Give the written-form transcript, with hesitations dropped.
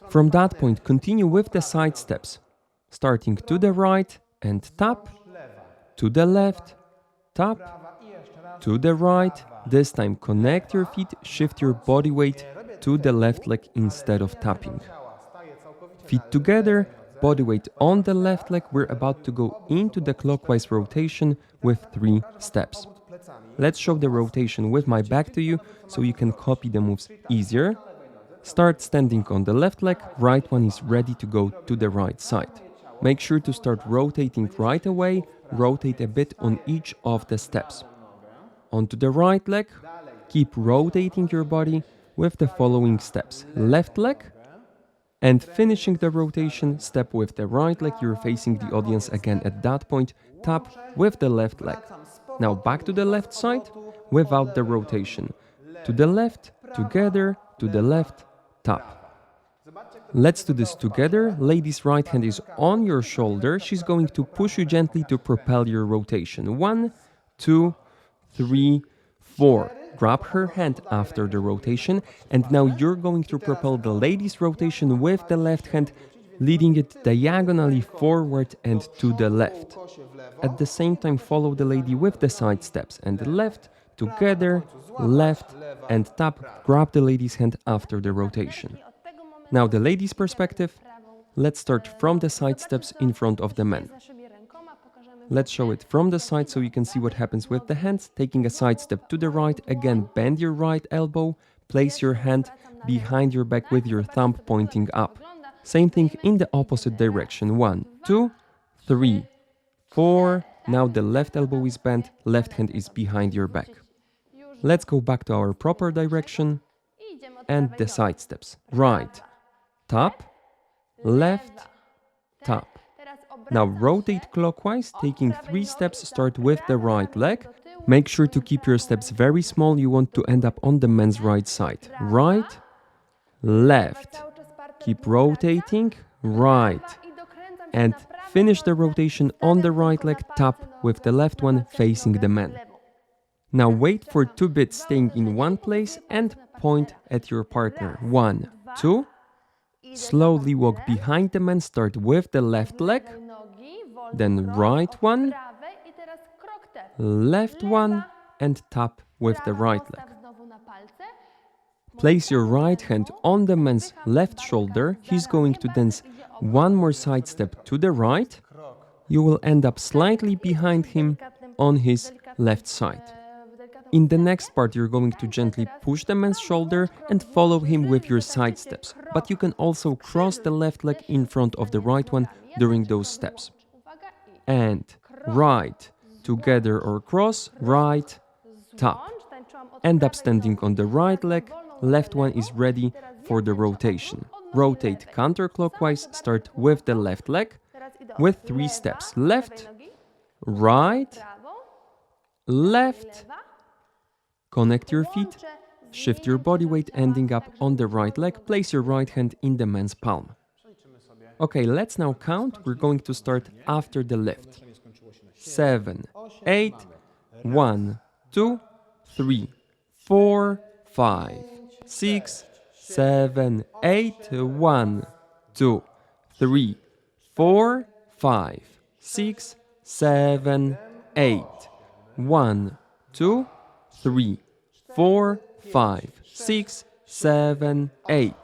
From that point, continue with the side steps, starting to the right and tap, to the left, tap, to the right. This time connect your feet, shift your body weight to the left leg instead of tapping. Feet together, body weight on the left leg. We're about to go into the clockwise rotation with 3 steps. Let's show the rotation with my back to you so you can copy the moves easier. Start standing on the left leg, right one is ready to go to the right side. Make sure to start rotating right away, rotate a bit on each of the steps. Onto the right leg, keep rotating your body with the following steps. Left leg, and finishing the rotation, step with the right leg, you're facing the audience again at that point, tap with the left leg. Now back to the left side without the rotation. To the left, together, to the left, tap. Let's do this together. Lady's right hand is on your shoulder. She's going to push you gently to propel your rotation. 1, 2, 3, 4. Grab her hand after the rotation, and now you're going to propel the lady's rotation with the left hand, leading it diagonally forward and to the left. At the same time, follow the lady with the side steps, and left, together, left, and tap. Grab the lady's hand after the rotation. Now the lady's perspective. Let's start from the side steps in front of the men. Let's show it from the side so you can see what happens with the hands. Taking a side step to the right, again bend your right elbow, place your hand behind your back with your thumb pointing up. Same thing in the opposite direction. 1, 2, 3, 4. Now the left elbow is bent, left hand is behind your back. Let's go back to our proper direction and the side steps. Right, tap, left, tap. Now rotate clockwise, taking 3 steps, start with the right leg. Make sure to keep your steps very small, you want to end up on the men's right side. Right, left, keep rotating, right, and finish the rotation on the right leg, tap with the left one facing the men. Now wait for 2 bits staying in one place and point at your partner. 1, 2. Slowly walk behind the man, start with the left leg, then right one, left one, and tap with the right leg. Place your right hand on the man's left shoulder. He's going to dance 1 more side step to the right. You will end up slightly behind him on his left side. In the next part, you're going to gently push the man's shoulder and follow him with your side steps. But you can also cross the left leg in front of the right one during those steps. And right, together or cross, right, tap. End up standing on the right leg, left one is ready for the rotation. Rotate counterclockwise, start with the left leg with 3 steps. Left, right, left. Connect your feet, shift your body weight, ending up on the right leg. Place your right hand in the man's palm. Okay, let's now count. We're going to start after the lift. 7, 8, 1, 2, 3, 4, 5, 6, 7, 8, 1, 2, 3, 4, 5, 6, 7, 8, 1, 2, 3, 4, 5, 6, 7, 8.